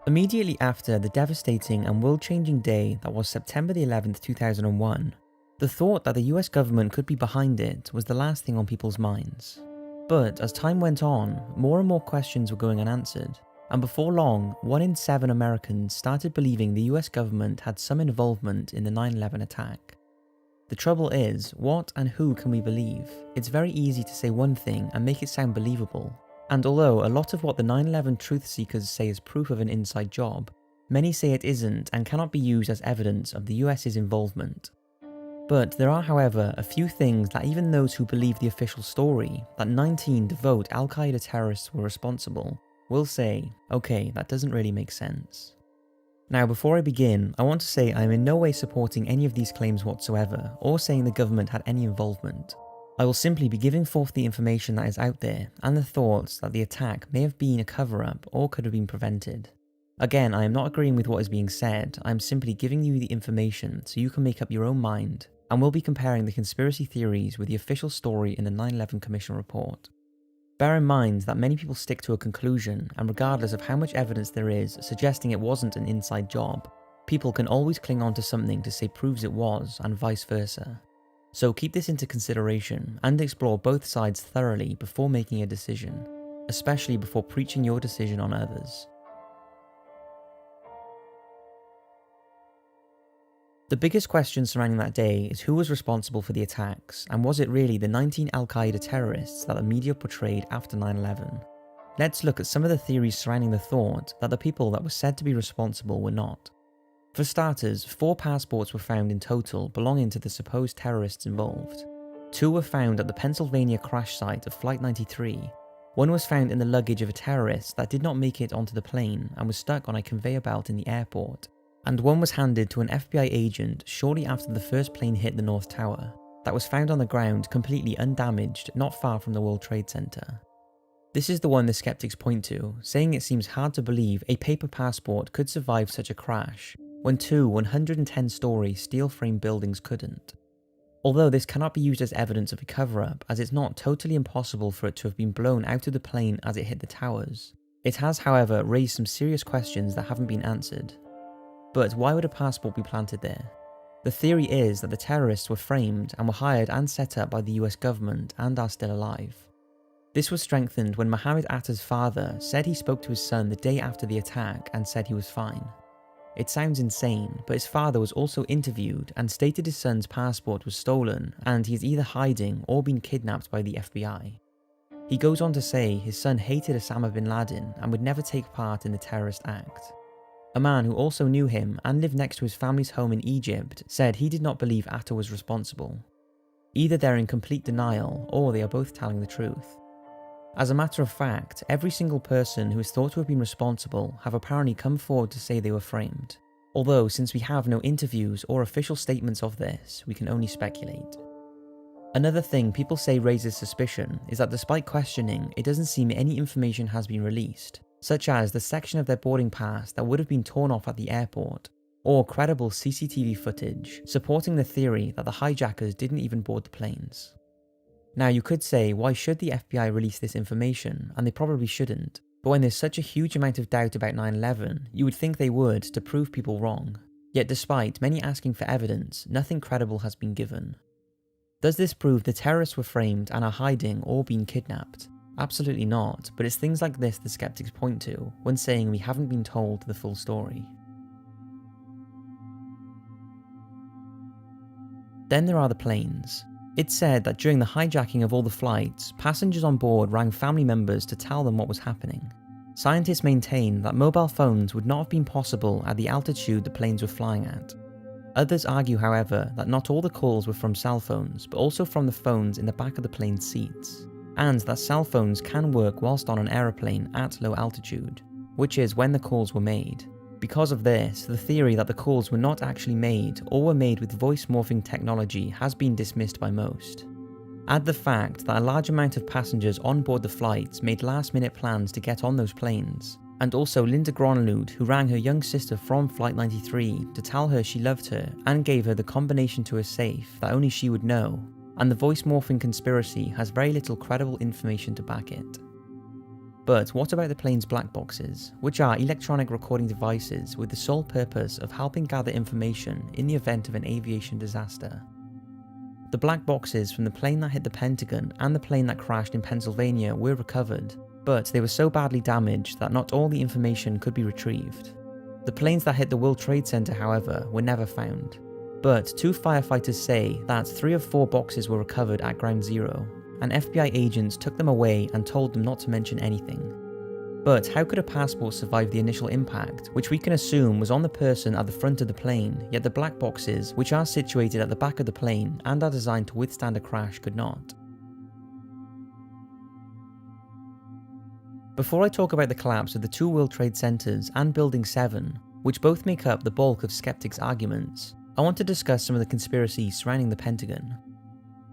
Immediately after the devastating and world-changing day that was September the 11th, 2001, the thought that the US government could be behind it was the last thing on people's minds. But as time went on, more and more questions were going unanswered, and before long, 1 in 7 Americans started believing the US government had some involvement in the 9/11 attack. The trouble is, what and who can we believe? It's very easy to say one thing and make it sound believable. And although a lot of what the 9/11 truth seekers say is proof of an inside job, many say it isn't and cannot be used as evidence of the US's involvement. But there are, however, a few things that even those who believe the official story, that 19 devout Al-Qaeda terrorists were responsible, will say, okay, that doesn't really make sense. Now, before I begin, I want to say I am in no way supporting any of these claims whatsoever, or saying the government had any involvement. I will simply be giving forth the information that is out there, and the thoughts that the attack may have been a cover-up or could have been prevented. Again, I am not agreeing with what is being said, I am simply giving you the information so you can make up your own mind, and will be comparing the conspiracy theories with the official story in the 9/11 Commission report. Bear in mind that many people stick to a conclusion, and regardless of how much evidence there is suggesting it wasn't an inside job, people can always cling on to something to say proves it was, and vice versa. So keep this into consideration, and explore both sides thoroughly before making a decision, especially before preaching your decision on others. The biggest question surrounding that day is who was responsible for the attacks, and was it really the 19 Al-Qaeda terrorists that the media portrayed after 9/11? Let's look at some of the theories surrounding the thought that the people that were said to be responsible were not. For starters, 4 passports were found in total belonging to the supposed terrorists involved. 2 were found at the Pennsylvania crash site of Flight 93. 1 was found in the luggage of a terrorist that did not make it onto the plane and was stuck on a conveyor belt in the airport. And 1 was handed to an FBI agent shortly after the first plane hit the North Tower, that was found on the ground completely undamaged not far from the World Trade Center. This is the one the skeptics point to, saying it seems hard to believe a paper passport could survive such a crash, when 2 110-story steel-frame buildings couldn't. Although this cannot be used as evidence of a cover-up, as it's not totally impossible for it to have been blown out of the plane as it hit the towers, it has, however, raised some serious questions that haven't been answered. But why would a passport be planted there? The theory is that the terrorists were framed and were hired and set up by the US government and are still alive. This was strengthened when Mohammed Atta's father said he spoke to his son the day after the attack and said he was fine. It sounds insane, but his father was also interviewed and stated his son's passport was stolen and he is either hiding or been kidnapped by the FBI. He goes on to say his son hated Osama bin Laden and would never take part in the terrorist act. A man who also knew him and lived next to his family's home in Egypt said he did not believe Atta was responsible. Either they're in complete denial or they are both telling the truth. As a matter of fact, every single person who is thought to have been responsible have apparently come forward to say they were framed. Although since we have no interviews or official statements of this, we can only speculate. Another thing people say raises suspicion is that despite questioning, it doesn't seem any information has been released, such as the section of their boarding pass that would have been torn off at the airport, or credible CCTV footage supporting the theory that the hijackers didn't even board the planes. Now you could say, why should the FBI release this information? And they probably shouldn't, but when there's such a huge amount of doubt about 9/11, you would think they would to prove people wrong. Yet despite many asking for evidence, nothing credible has been given. Does this prove the terrorists were framed and are hiding or being kidnapped? Absolutely not, but it's things like this the skeptics point to when saying we haven't been told the full story. Then there are the planes. It's said that during the hijacking of all the flights, passengers on board rang family members to tell them what was happening. Scientists maintain that mobile phones would not have been possible at the altitude the planes were flying at. Others argue, however, that not all the calls were from cell phones, but also from the phones in the back of the plane's seats, and that cell phones can work whilst on an aeroplane at low altitude, which is when the calls were made. Because of this, the theory that the calls were not actually made or were made with voice morphing technology has been dismissed by most. Add the fact that a large amount of passengers on board the flights made last-minute plans to get on those planes, and also Linda Gronlund, who rang her young sister from Flight 93 to tell her she loved her and gave her the combination to her safe that only she would know, and the voice morphing conspiracy has very little credible information to back it. But what about the plane's black boxes, which are electronic recording devices with the sole purpose of helping gather information in the event of an aviation disaster? The black boxes from the plane that hit the Pentagon and the plane that crashed in Pennsylvania were recovered, but they were so badly damaged that not all the information could be retrieved. The planes that hit the World Trade Center, however, were never found. But 2 firefighters say that 3 of 4 boxes were recovered at Ground Zero, and FBI agents took them away and told them not to mention anything. But how could a passport survive the initial impact, which we can assume was on the person at the front of the plane, yet the black boxes, which are situated at the back of the plane and are designed to withstand a crash, could not? Before I talk about the collapse of the 2 World Trade Centers and Building 7, which both make up the bulk of skeptics' arguments, I want to discuss some of the conspiracies surrounding the Pentagon.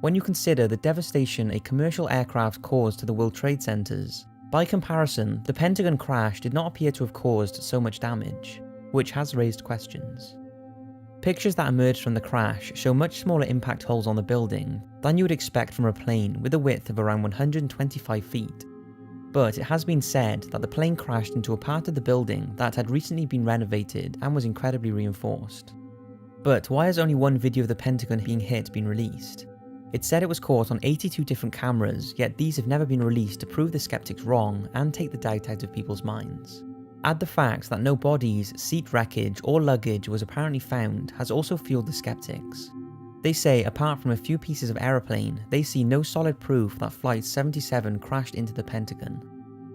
When you consider the devastation a commercial aircraft caused to the World Trade Centers, by comparison, the Pentagon crash did not appear to have caused so much damage, which has raised questions. Pictures that emerged from the crash show much smaller impact holes on the building than you would expect from a plane with a width of around 125 feet. But it has been said that the plane crashed into a part of the building that had recently been renovated and was incredibly reinforced. But why has only one video of the Pentagon being hit been released? It said it was caught on 82 different cameras, yet these have never been released to prove the skeptics wrong and take the doubt out of people's minds. Add the fact that no bodies, seat wreckage or luggage was apparently found has also fueled the skeptics. They say apart from a few pieces of aeroplane, they see no solid proof that Flight 77 crashed into the Pentagon.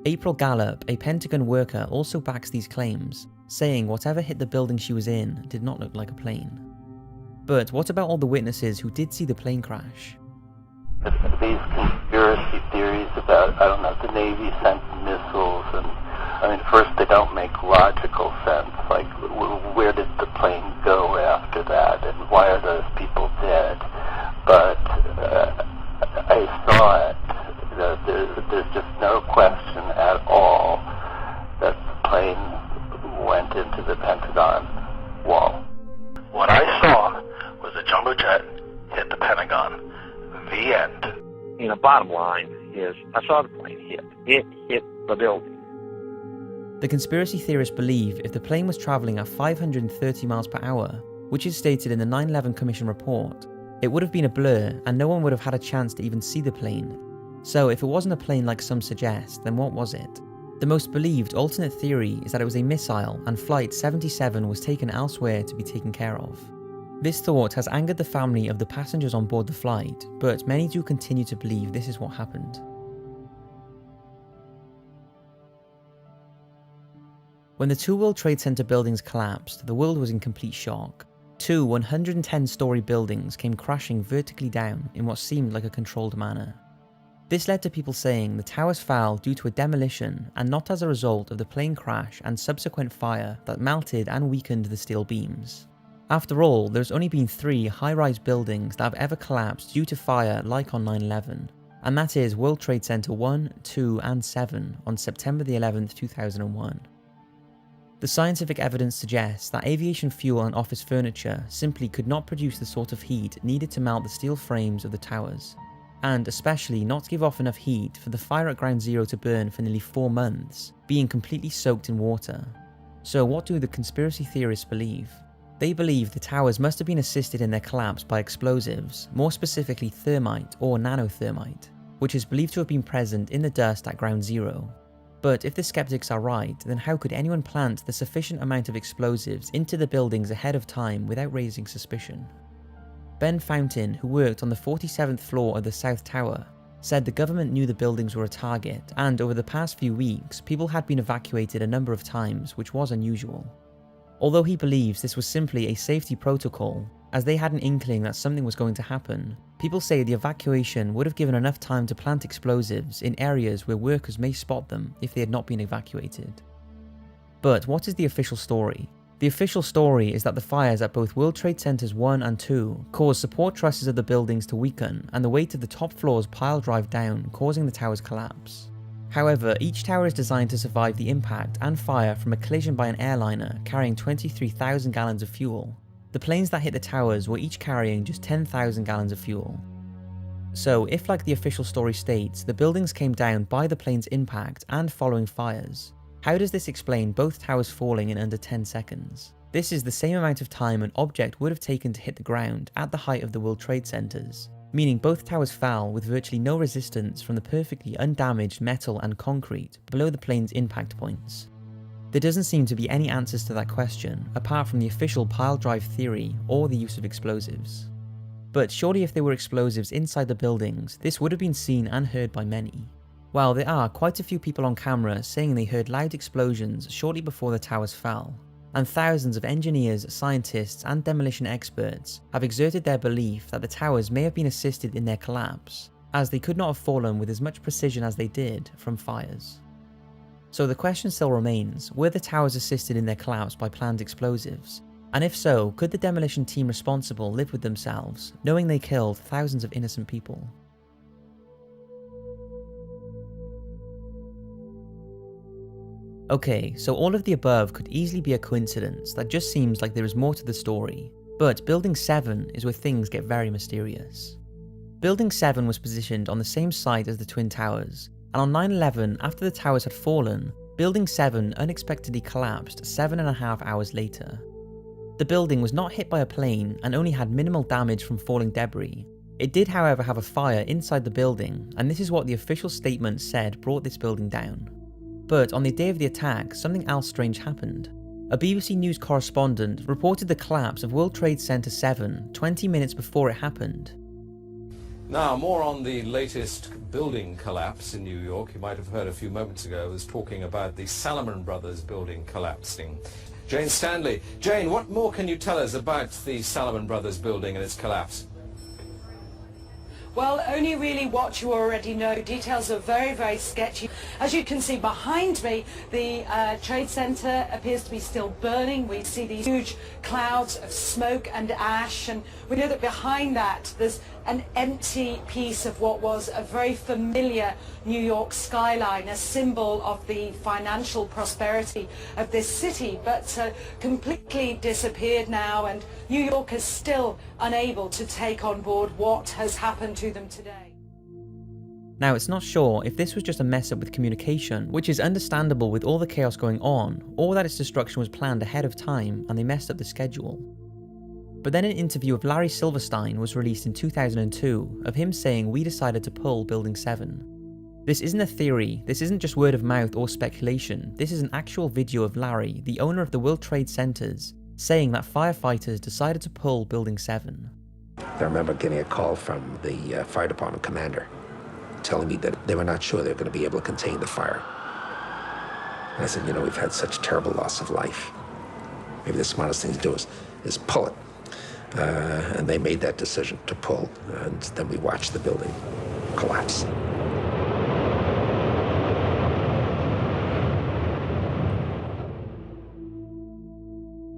April Gallup, a Pentagon worker, also backs these claims, saying whatever hit the building she was in did not look like a plane. But what about all the witnesses who did see the plane crash? These conspiracy theories about, the Navy sent missiles, and first they don't make logical sense, like where did the plane go after that, and why are those people dead? But I saw it. There's just no question at all that the plane went into the Pentagon wall. What I saw was a jumbo jet hit the Pentagon. The end. Bottom line is, I saw the plane hit. It hit the building. The conspiracy theorists believe if the plane was travelling at 530 miles per hour, which is stated in the 9/11 Commission report, it would have been a blur and no one would have had a chance to even see the plane. So if it wasn't a plane like some suggest, then what was it? The most believed alternate theory is that it was a missile and Flight 77 was taken elsewhere to be taken care of. This thought has angered the family of the passengers on board the flight, but many do continue to believe this is what happened. When the 2 World Trade Center buildings collapsed, the world was in complete shock. 2 110-story buildings came crashing vertically down in what seemed like a controlled manner. This led to people saying the towers fell due to a demolition and not as a result of the plane crash and subsequent fire that melted and weakened the steel beams. After all, there's only been 3 high-rise buildings that have ever collapsed due to fire like on 9/11, and that is World Trade Center 1, 2 and 7 on September the 11th, 2001. The scientific evidence suggests that aviation fuel and office furniture simply could not produce the sort of heat needed to melt the steel frames of the towers, and especially not give off enough heat for the fire at Ground Zero to burn for nearly 4 months, being completely soaked in water. So what do the conspiracy theorists believe? They believe the towers must have been assisted in their collapse by explosives, more specifically thermite or nanothermite, which is believed to have been present in the dust at Ground Zero. But if the skeptics are right, then how could anyone plant the sufficient amount of explosives into the buildings ahead of time without raising suspicion? Ben Fountain, who worked on the 47th floor of the South Tower, said the government knew the buildings were a target, and over the past few weeks, people had been evacuated a number of times, which was unusual. Although he believes this was simply a safety protocol, as they had an inkling that something was going to happen, people say the evacuation would have given enough time to plant explosives in areas where workers may spot them if they had not been evacuated. But what is the official story? The official story is that the fires at both World Trade Centers 1 and 2 caused support trusses of the buildings to weaken and the weight of the top floors pile drive down, causing the tower's collapse. However, each tower is designed to survive the impact and fire from a collision by an airliner carrying 23,000 gallons of fuel. The planes that hit the towers were each carrying just 10,000 gallons of fuel. So if, like the official story states, the buildings came down by the plane's impact and following fires, how does this explain both towers falling in under 10 seconds? This is the same amount of time an object would have taken to hit the ground at the height of the World Trade Centers, meaning both towers fell with virtually no resistance from the perfectly undamaged metal and concrete below the plane's impact points. There doesn't seem to be any answers to that question, apart from the official pile drive theory or the use of explosives. But surely if there were explosives inside the buildings, this would have been seen and heard by many. While there are quite a few people on camera saying they heard loud explosions shortly before the towers fell, and thousands of engineers, scientists and demolition experts have exerted their belief that the towers may have been assisted in their collapse, as they could not have fallen with as much precision as they did from fires. So the question still remains, were the towers assisted in their collapse by planned explosives? And if so, could the demolition team responsible live with themselves, knowing they killed thousands of innocent people? Okay, so all of the above could easily be a coincidence that just seems like there is more to the story, but Building 7 is where things get very mysterious. Building 7 was positioned on the same site as the Twin Towers, and on 9/11, after the towers had fallen, Building 7 unexpectedly collapsed 7.5 hours later. The building was not hit by a plane and only had minimal damage from falling debris. It did, however, have a fire inside the building, and this is what the official statement said brought this building down. But on the day of the attack, something else strange happened. A BBC News correspondent reported the collapse of World Trade Center 7 20 minutes before it happened. Now, more on the latest building collapse in New York. You might have heard a few moments ago I was talking about the Salomon Brothers building collapsing. Jane Stanley. Jane, what more can you tell us about the Salomon Brothers building and its collapse? Well, only really what you already know. Details are very, very sketchy. As you can see behind me, the Trade Center appears to be still burning. We see these huge clouds of smoke and ash, and we know that behind that there's an empty piece of what was a very familiar New York skyline, a symbol of the financial prosperity of this city, but completely disappeared now, and New York is still unable to take on board what has happened to them today. Now, it's not sure if this was just a mess up with communication, which is understandable with all the chaos going on, or that its destruction was planned ahead of time and they messed up the schedule. But then an interview of Larry Silverstein was released in 2002 of him saying we decided to pull Building 7. This isn't a theory, this isn't just word of mouth or speculation, this is an actual video of Larry, the owner of the World Trade Centers, saying that firefighters decided to pull Building 7. I remember getting a call from the fire department commander telling me that they were not sure they were going to be able to contain the fire. And I said, you know, we've had such terrible loss of life. Maybe the smartest thing to do is pull it. And they made that decision to pull, and then we watched the building collapse.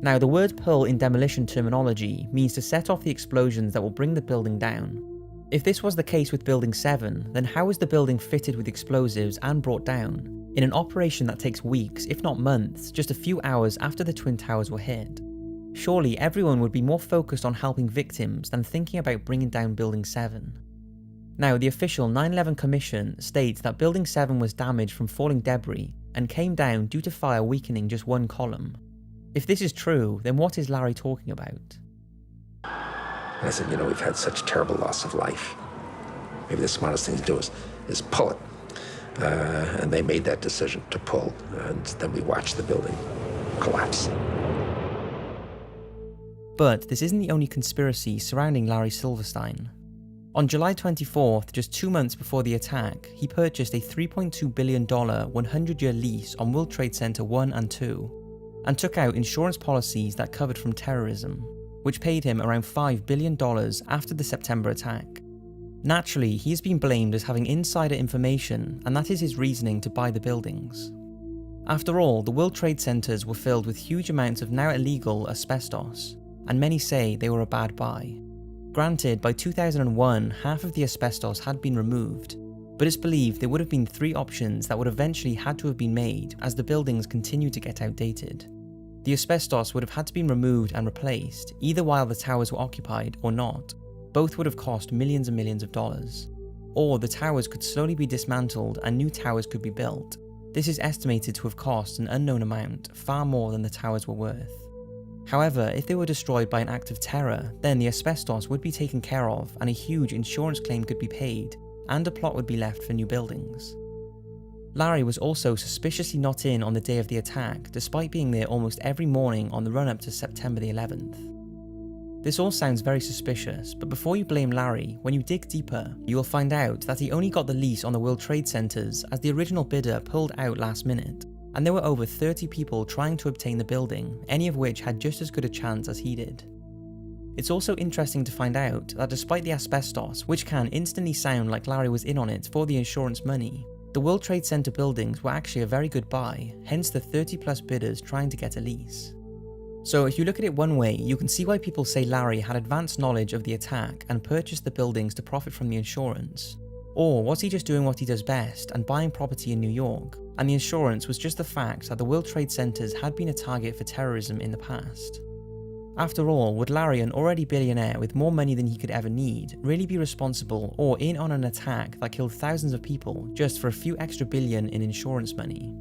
Now, the word pull in demolition terminology means to set off the explosions that will bring the building down. If this was the case with Building 7, then how was the building fitted with explosives and brought down, in an operation that takes weeks, if not months, just a few hours after the Twin Towers were hit? Surely everyone would be more focused on helping victims than thinking about bringing down Building 7. Now, the official 9/11 Commission states that Building 7 was damaged from falling debris and came down due to fire weakening just one column. If this is true, then what is Larry talking about? I said, you know, we've had such terrible loss of life. Maybe the smartest thing to do is pull it. And they made that decision to pull, and then we watched the building collapse. But this isn't the only conspiracy surrounding Larry Silverstein. On July 24th, just 2 months before the attack, he purchased a $3.2 billion 100-year lease on World Trade Center 1 and 2, and took out insurance policies that covered from terrorism, which paid him around $5 billion after the September attack. Naturally, he has been blamed as having insider information, and that is his reasoning to buy the buildings. After all, the World Trade Centers were filled with huge amounts of now illegal asbestos, and many say they were a bad buy. Granted, by 2001, half of the asbestos had been removed, but it's believed there would have been 3 options that would eventually had to have been made as the buildings continued to get outdated. The asbestos would have had to be removed and replaced, either while the towers were occupied or not. Both would have cost millions and millions of dollars. Or the towers could slowly be dismantled and new towers could be built. This is estimated to have cost an unknown amount, far more than the towers were worth. However, if they were destroyed by an act of terror, then the asbestos would be taken care of and a huge insurance claim could be paid, and a plot would be left for new buildings. Larry was also suspiciously not in on the day of the attack, despite being there almost every morning on the run-up to September the 11th. This all sounds very suspicious, but before you blame Larry, when you dig deeper, you will find out that he only got the lease on the World Trade Centers as the original bidder pulled out last minute, and there were over 30 people trying to obtain the building, any of which had just as good a chance as he did. It's also interesting to find out that despite the asbestos, which can instantly sound like Larry was in on it for the insurance money, the World Trade Center buildings were actually a very good buy, hence the 30+ bidders trying to get a lease. So if you look at it one way, you can see why people say Larry had advanced knowledge of the attack and purchased the buildings to profit from the insurance. Or was he just doing what he does best and buying property in New York, and the insurance was just the fact that the World Trade Centers had been a target for terrorism in the past? After all, would Larry, an already billionaire with more money than he could ever need, really be responsible or in on an attack that killed thousands of people just for a few extra billion in insurance money?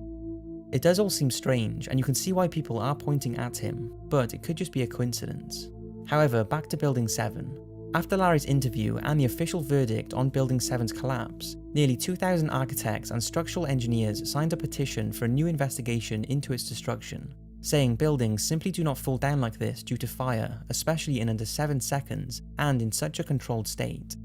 It does all seem strange, and you can see why people are pointing at him, but it could just be a coincidence. However, back to Building 7. After Larry's interview and the official verdict on Building 7's collapse, nearly 2,000 architects and structural engineers signed a petition for a new investigation into its destruction, saying buildings simply do not fall down like this due to fire, especially in under 7 seconds and in such a controlled state.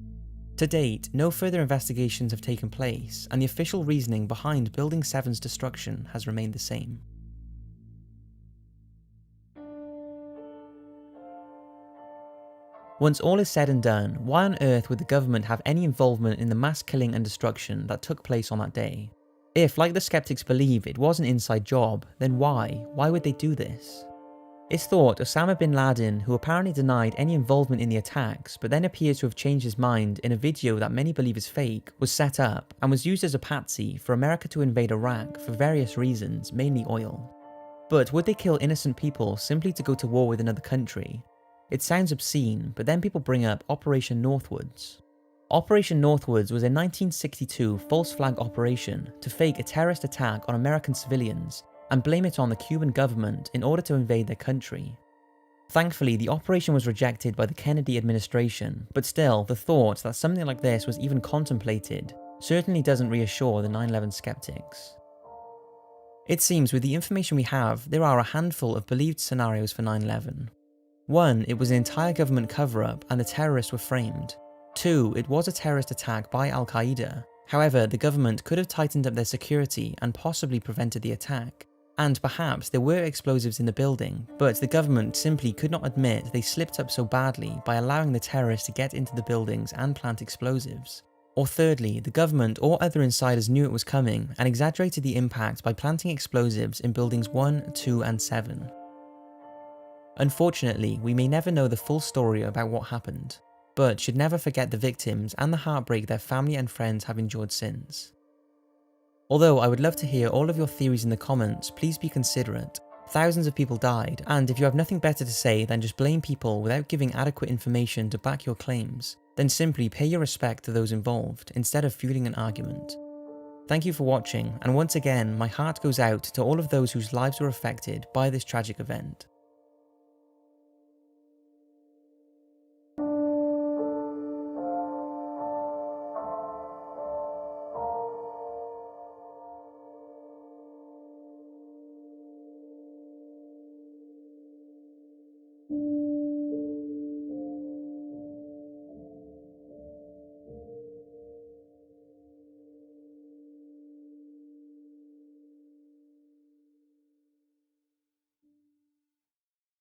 To date, no further investigations have taken place, and the official reasoning behind Building 7's destruction has remained the same. Once all is said and done, why on earth would the government have any involvement in the mass killing and destruction that took place on that day? If, like the skeptics believe, it was an inside job, then why? Why would they do this? It's thought Osama bin Laden, who apparently denied any involvement in the attacks but then appears to have changed his mind in a video that many believe is fake, was set up and was used as a patsy for America to invade Iraq for various reasons, mainly oil. But would they kill innocent people simply to go to war with another country? It sounds obscene, but then people bring up Operation Northwoods. Operation Northwoods was a 1962 false flag operation to fake a terrorist attack on American civilians and blame it on the Cuban government in order to invade their country. Thankfully, the operation was rejected by the Kennedy administration, but still, the thought that something like this was even contemplated certainly doesn't reassure the 9/11 skeptics. It seems with the information we have, there are a handful of believed scenarios for 9/11. 1. It was an entire government cover-up and the terrorists were framed. 2. It was a terrorist attack by Al-Qaeda. However, the government could have tightened up their security and possibly prevented the attack. And perhaps there were explosives in the building, but the government simply could not admit they slipped up so badly by allowing the terrorists to get into the buildings and plant explosives. Or thirdly, the government or other insiders knew it was coming and exaggerated the impact by planting explosives in buildings 1, 2, and 7. Unfortunately, we may never know the full story about what happened, but should never forget the victims and the heartbreak their family and friends have endured since. Although I would love to hear all of your theories in the comments, please be considerate. Thousands of people died, and if you have nothing better to say than just blame people without giving adequate information to back your claims, then simply pay your respect to those involved instead of fueling an argument. Thank you for watching, and once again, my heart goes out to all of those whose lives were affected by this tragic event.